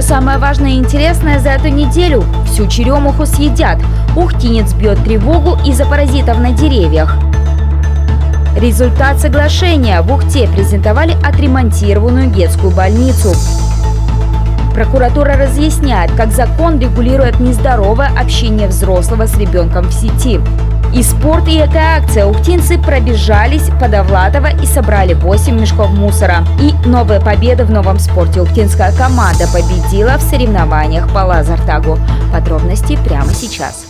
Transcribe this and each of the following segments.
все самое важное и интересное за эту неделю. Всю черемуху съедят. Ухтинец бьет тревогу из-за паразитов на деревьях. Результат соглашения. В Ухте презентовали отремонтированную детскую больницу. Прокуратура разъясняет, как закон регулирует нездоровое общение взрослого с ребенком в сети. И спорт, и экоакция. Ухтинцы пробежались по Довлатово и собрали 8 мешков мусора. И новая победа в новом спорте. Ухтинская команда победила в соревнованиях по лазертагу. Подробности прямо сейчас.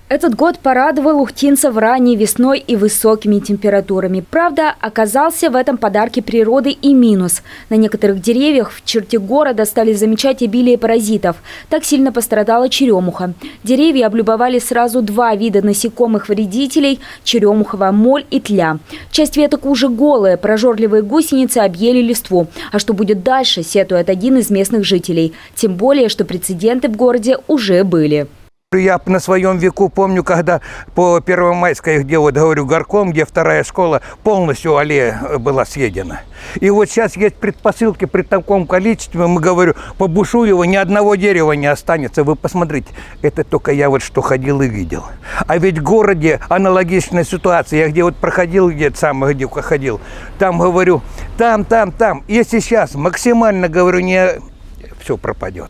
Этот год порадовал ухтинцев ранней весной и высокими температурами. Правда, оказался в этом подарке природы и минус. На некоторых деревьях в черте города стали замечать обилие паразитов. Так сильно пострадала черемуха. Деревья облюбовали сразу два вида насекомых-вредителей – черемуховая моль и тля. Часть веток уже голая, прожорливые гусеницы объели листву. А что будет дальше, сетует один из местных жителей. Тем более, что прецеденты в городе уже были. Я на своем веку помню, когда по Первомайской, где, вот говорю, горком, где вторая школа, полностью аллея была съедена. И вот сейчас есть предпосылки при таком количестве, мы говорю, по Бушуеву ни одного дерева не останется. Вы посмотрите, это только я вот что ходил и видел. А ведь в городе аналогичная ситуация. Я где вот проходил, где-то сам, где ходил, там говорю, там. Если сейчас максимально, говорю, не все пропадет.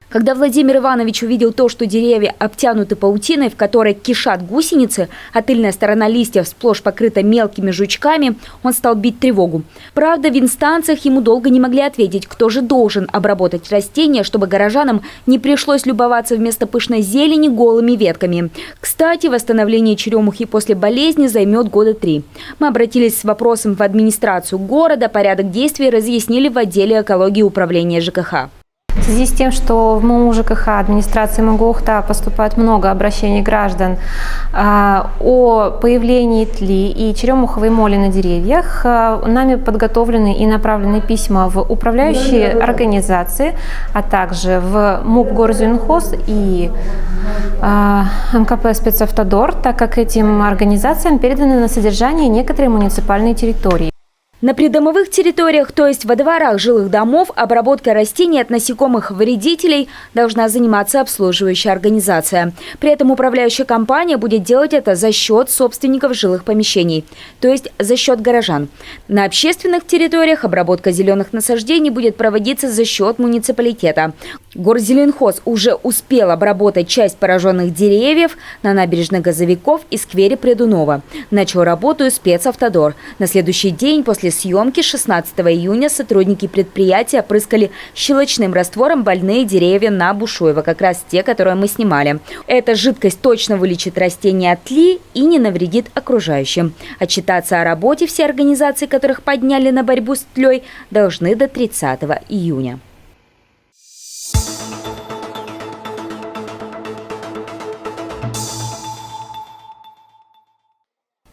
Когда Владимир Иванович увидел то, что деревья обтянуты паутиной, в которой кишат гусеницы, а тыльная сторона листьев сплошь покрыта мелкими жучками, он стал бить тревогу. Правда, в инстанциях ему долго не могли ответить, кто же должен обработать растения, чтобы горожанам не пришлось любоваться вместо пышной зелени голыми ветками. Кстати, восстановление черемухи после болезни займет года 3. Мы обратились с вопросом в администрацию города, порядок действий разъяснили в отделе экологии управления ЖКХ. В связи с тем, что в МУ ЖКХ администрации МГУ Ухта поступает много обращений граждан о появлении тли и черемуховой моли на деревьях, нами подготовлены и направлены письма в управляющие организации, а также в МУП Горзюнхоз и МКП «Спецавтодор», так как этим организациям переданы на содержание некоторые муниципальные территории. На придомовых территориях, то есть во дворах жилых домов, обработкой растений от насекомых-вредителей должна заниматься обслуживающая организация. При этом управляющая компания будет делать это за счет собственников жилых помещений, то есть за счет горожан. На общественных территориях обработка зеленых насаждений будет проводиться за счет муниципалитета. Горзеленхоз уже успел обработать часть пораженных деревьев на набережной Газовиков и сквере Придунова. Начал работу и спецавтодор. На следующий день после съемки 16 июня сотрудники предприятия опрыскали щелочным раствором больные деревья на Бушуева, как раз те, которые мы снимали. Эта жидкость точно вылечит растения от тли и не навредит окружающим. Отчитаться о работе все организации, которых подняли на борьбу с тлей, должны до 30 июня.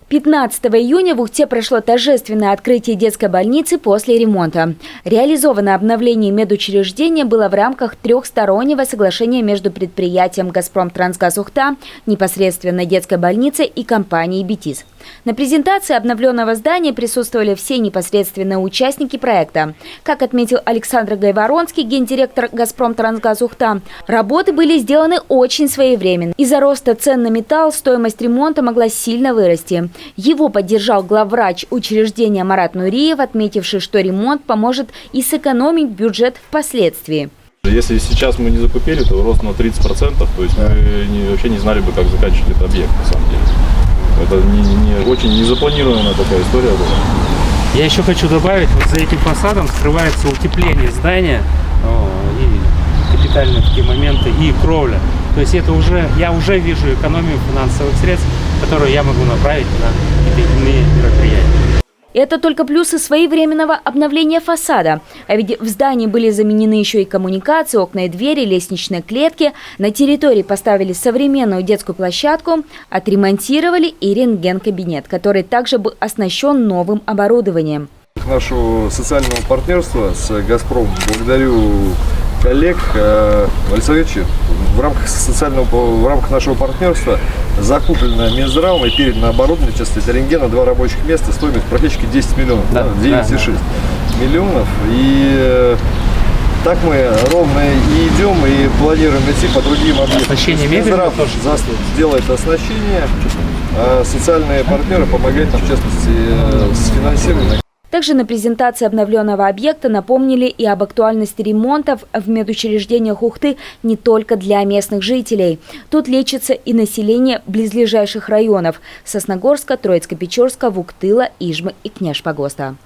15 июня в Ухте прошло торжественное открытие детской больницы после ремонта. Реализовано обновление медучреждения было в рамках трехстороннего соглашения между предприятием «Газпромтрансгаз Ухта», непосредственно детской больницей и компанией «Бетис». На презентации обновленного здания присутствовали все непосредственные участники проекта. Как отметил Александр Гайворонский, гендиректор «Газпромтрансгаз Ухта», работы были сделаны очень своевременно. Из-за роста цен на металл стоимость ремонта могла сильно вырасти. Его поддержал главврач учреждения Марат Нуриев, отметивший, что ремонт поможет и сэкономить бюджет впоследствии. Если сейчас мы не закупили, то рост на 30%, то есть мы вообще не знали бы, как заканчивать этот объект на самом деле. Это очень незапланированная такая история была. Я еще хочу добавить, вот за этим фасадом скрывается утепление здания, и капитальные такие моменты, и кровля. То есть это я уже вижу экономию финансовых средств, которые я могу направить на какие-то иные мероприятия. Это только плюсы своевременного обновления фасада. А ведь в здании были заменены еще и коммуникации, окна и двери, лестничные клетки. На территории поставили современную детскую площадку, отремонтировали и рентген-кабинет, который также был оснащен новым оборудованием. Нашего социального партнерства с «Газпромом» благодарю коллег. Александр Ильич, в рамках нашего партнерства закуплено Минздравом и передано оборудование, сейчас это рентген на 2 рабочих места, стоимость практически 10 миллионов, да, 9,6 миллионов. И так мы ровно и идем, и планируем идти по другим объектам. Оснащение мебели Минздрав делает оснащение, а социальные партнеры помогают нам, в частности, с финансированием. Также на презентации обновленного объекта напомнили и об актуальности ремонтов в медучреждениях Ухты не только для местных жителей. Тут лечится и население близлежащих районов – Сосногорска, Троицко-Печорска, Вуктыла, Ижмы и Княжпогоста.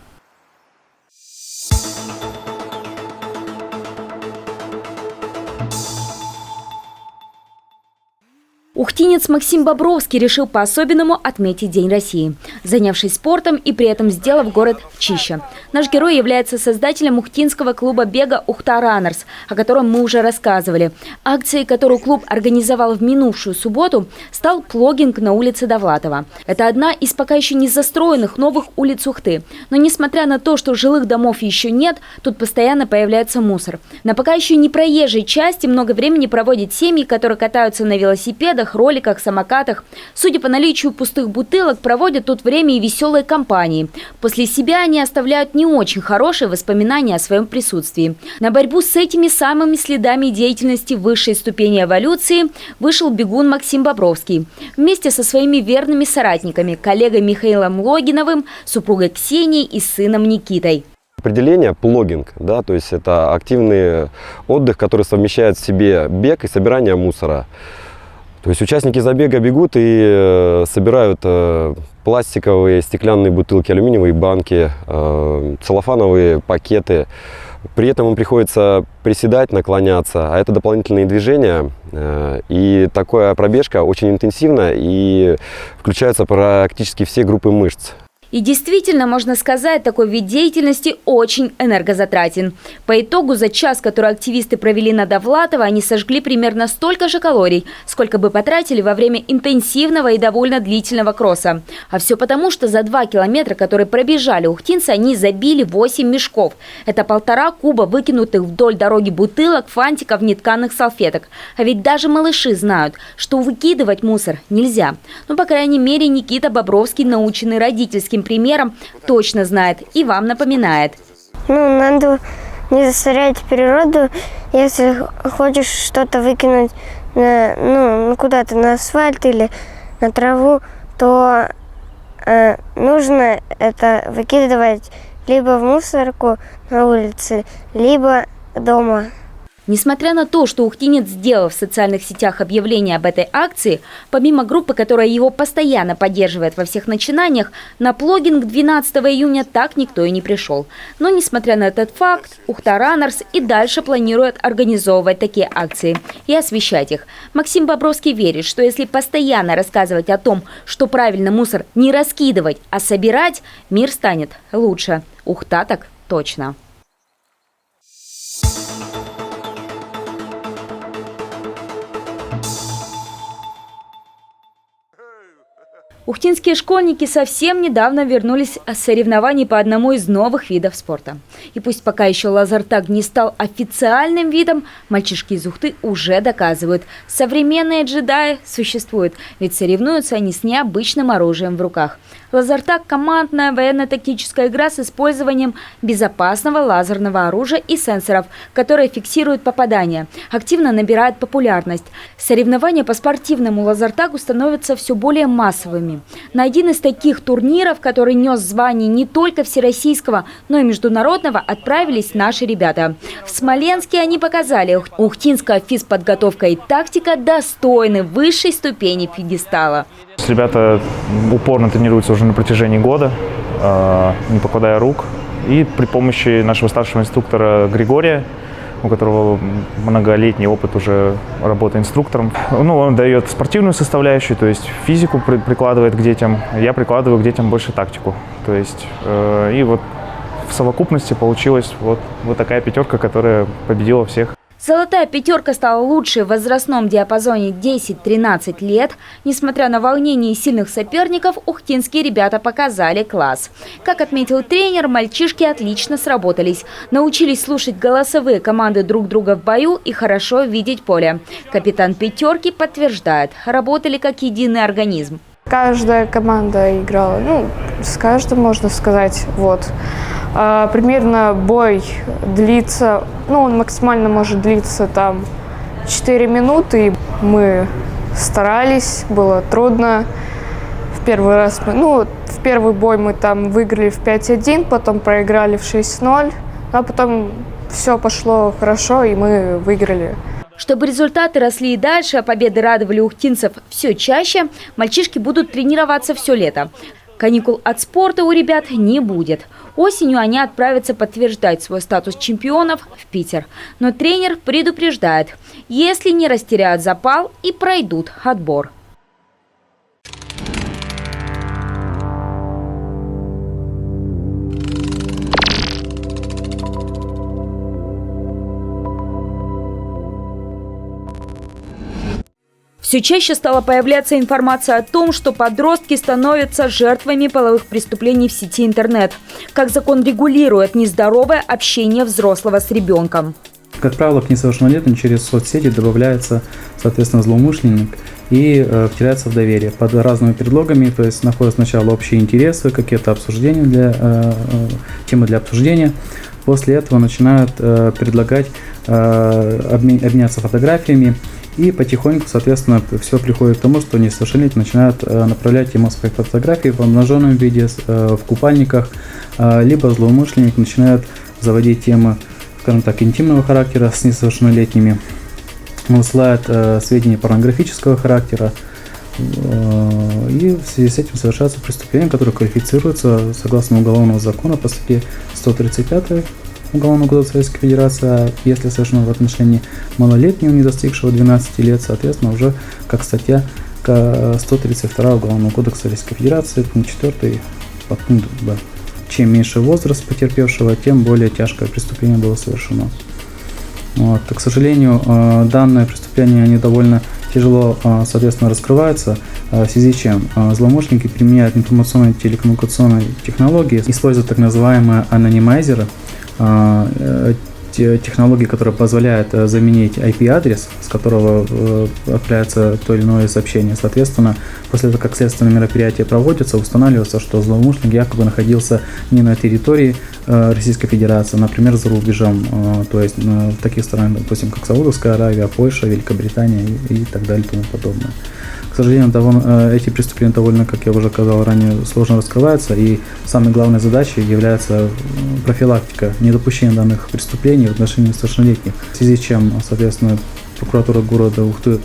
Ухтинец Максим Бобровский решил по-особенному отметить День России, занявшись спортом и при этом сделав город чище. Наш герой является создателем ухтинского клуба бега «Ухта Раннерс», о котором мы уже рассказывали. Акцией, которую клуб организовал в минувшую субботу, стал плогинг на улице Довлатова. Это одна из пока еще не застроенных новых улиц Ухты. Но несмотря на то, что жилых домов еще нет, тут постоянно появляется мусор. На пока еще не проезжей части много времени проводят семьи, которые катаются на велосипедах, роликах, самокатах. Судя по наличию пустых бутылок, проводят тут время и веселые компании. После себя они оставляют не очень хорошие воспоминания о своем присутствии. На борьбу с этими самыми следами деятельности высшей ступени эволюции вышел бегун Максим Бобровский. Вместе со своими верными соратниками, коллегой Михаилом Логиновым, супругой Ксенией и сыном Никитой. Определение – плогинг, да, то есть это активный отдых, который совмещает в себе бег и собирание мусора. То есть участники забега бегут и собирают пластиковые, стеклянные бутылки, алюминиевые банки, целлофановые пакеты. При этом им приходится приседать, наклоняться, а это дополнительные движения. И такая пробежка очень интенсивна и включаются практически все группы мышц. И действительно, можно сказать, такой вид деятельности очень энергозатратен. По итогу, за час, который активисты провели на Довлатова, они сожгли примерно столько же калорий, сколько бы потратили во время интенсивного и довольно длительного кросса. А все потому, что за 2 километра, которые пробежали ухтинцы, они забили 8 мешков. Это 1,5 куба выкинутых вдоль дороги бутылок, фантиков, нетканых салфеток. А ведь даже малыши знают, что выкидывать мусор нельзя. Ну, по крайней мере, Никита Бобровский, наученный родительским примером, точно знает и вам напоминает. Надо не засорять природу. Если хочешь что-то выкинуть куда-то на асфальт или на траву, то нужно это выкидывать либо в мусорку на улице, либо дома. Несмотря на то, что ухтинец сделал в социальных сетях объявление об этой акции, помимо группы, которая его постоянно поддерживает во всех начинаниях, на плогинг 12 июня так никто и не пришел. Но, несмотря на этот факт, Ухта Раннерс и дальше планирует организовывать такие акции и освещать их. Максим Бобровский верит, что если постоянно рассказывать о том, что правильно мусор не раскидывать, а собирать, мир станет лучше. Ухта так точно. Ухтинские школьники совсем недавно вернулись с соревнований по одному из новых видов спорта. И пусть пока еще лазертаг не стал официальным видом, мальчишки из Ухты уже доказывают – современные джедаи существуют, ведь соревнуются они с необычным оружием в руках. Лазертаг – командная военно-тактическая игра с использованием безопасного лазерного оружия и сенсоров, которые фиксируют попадания, активно набирает популярность. Соревнования по спортивному лазертагу становятся все более массовыми. На один из таких турниров, который нес звание не только всероссийского, но и международного, отправились наши ребята. В Смоленске они показали, ухтинская физподготовка и тактика достойны высшей ступени пьедестала. Ребята упорно тренируются уже на протяжении года, не покладая рук. И при помощи нашего старшего инструктора Григория, у которого многолетний опыт уже работы инструктором, он дает спортивную составляющую, то есть физику прикладывает к детям, я прикладываю к детям больше тактику. То есть, и вот в совокупности получилась вот такая пятерка, которая победила всех. Золотая пятерка стала лучшей в возрастном диапазоне 10-13 лет. Несмотря на волнение и сильных соперников, ухтинские ребята показали класс. Как отметил тренер, мальчишки отлично сработались. Научились слушать голосовые команды друг друга в бою и хорошо видеть поле. Капитан пятерки подтверждает, работали как единый организм. Каждая команда играла, с каждым, можно сказать, примерно бой длится, он максимально может длиться там 4 минуты. Мы старались, было трудно. В первый бой мы там выиграли в 5-1, потом проиграли в 6-0, а потом все пошло хорошо, и мы выиграли. Чтобы результаты росли и дальше, а победы радовали ухтинцев все чаще, мальчишки будут тренироваться все лето. Каникул от спорта у ребят не будет. Осенью они отправятся подтверждать свой статус чемпионов в Питер. Но тренер предупреждает, если не растеряют запал и пройдут отбор. Все чаще стала появляться информация о том, что подростки становятся жертвами половых преступлений в сети интернет. Как закон регулирует нездоровое общение взрослого с ребенком? Как правило, к несовершеннолетним через соцсети добавляется, соответственно, злоумышленник и втеряется в доверие под разными предлогами, то есть находят сначала общие интересы, какие-то обсуждения, темы для обсуждения. После этого начинают предлагать обменяться фотографиями. И потихоньку, соответственно, все приходит к тому, что несовершеннолетние начинают направлять ему свои фотографии в обнаженном виде, в купальниках, либо злоумышленник начинает заводить темы, скажем так, интимного характера с несовершеннолетними, высылает сведения порнографического характера, и в связи с этим совершается преступление, которое квалифицируется согласно уголовного закона по статье 135 Уголовного кодекса Российской Федерации, а если совершено в отношении малолетнего, не достигшего 12 лет, соответственно, уже как статья 132 Уголовного кодекса Российской Федерации, пункт 4, подпункт Б. Чем меньше возраст потерпевшего, тем более тяжкое преступление было совершено. К сожалению, данное преступление они довольно тяжело, соответственно, раскрываются, в связи с чем злоумышленники применяют информационные телекоммуникационные технологии, используют так называемые анонимайзеры, технологии, которые позволяют заменить IP-адрес, с которого отправляется то или иное сообщение. Соответственно, после того, как следственное мероприятие проводится, устанавливается, что злоумышленник якобы находился не на территории Российской Федерации, например, за рубежом, то есть в таких странах, допустим, как Саудовская Аравия, Польша, Великобритания и так далее и тому подобное. К сожалению, эти преступления довольно, как я уже сказал ранее, сложно раскрываются, и самой главной задачей является профилактика недопущения данных преступлений в отношении несовершеннолетних. В связи с чем, соответственно, прокуратура города Ухты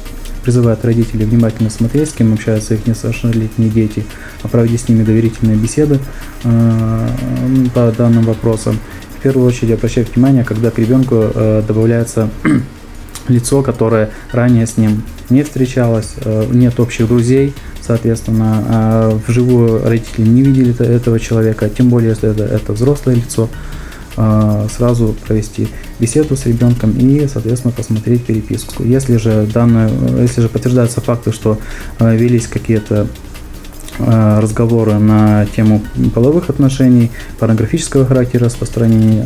призывает родителей внимательно смотреть, с кем общаются их несовершеннолетние дети, проводить с ними доверительные беседы по данным вопросам. В первую очередь обращать внимание, когда к ребенку добавляется лицо, которое ранее с ним не встречалось, нет общих друзей, соответственно, вживую родители не видели этого человека, тем более, если это взрослое лицо, сразу провести беседу с ребенком и, соответственно, посмотреть переписку. Если же подтверждаются факты, что велись какие-то разговоры на тему половых отношений, порнографического характера, распространения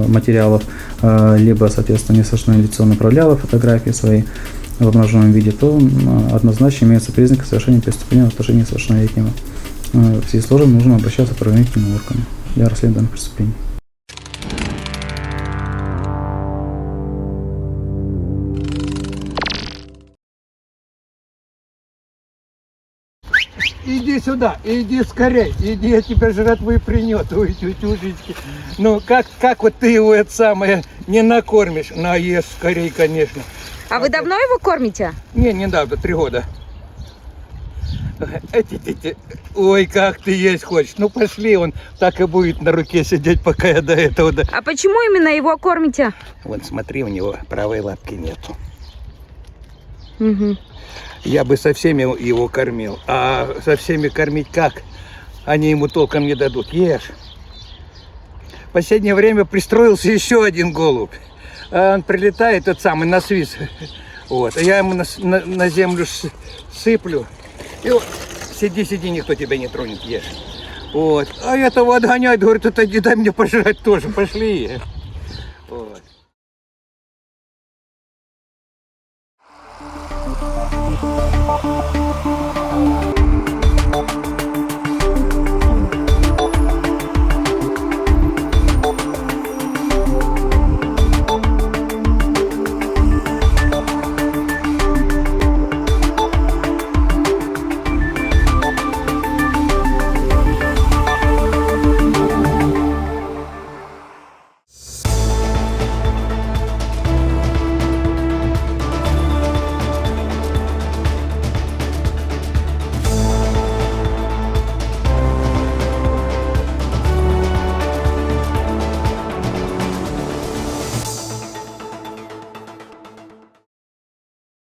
материалов, либо, соответственно, несовершеннолетнее лицо направляло фотографии свои в обнаженном виде, то однозначно имеются признаки совершения преступления в отношении несовершеннолетнего. В связи с этим нужно обращаться к правоохранительным органам для расследования преступлений. Иди сюда, иди скорей, иди, я тебя жратвы принес, ой, тютюшечки. Ну, как вот ты его это самое не накормишь? Наешь скорей, конечно. А вы давно его кормите? Не, недавно, 3 года. Ой, как ты есть хочешь. Ну, пошли, он так и будет на руке сидеть, пока я до этого... А почему именно его кормите? Вон, смотри, у него правой лапки нету. Угу. Я бы со всеми его кормил, а со всеми кормить как? Они ему толком не дадут. Ешь. В последнее время пристроился еще один голубь. А он прилетает, тот самый, на свист. Вот. А я ему на землю сыплю. И вот, сиди, никто тебя не тронет, ешь. Вот. А этого отгоняют, говорит, это не дай мне пожрать тоже, пошли. Вот.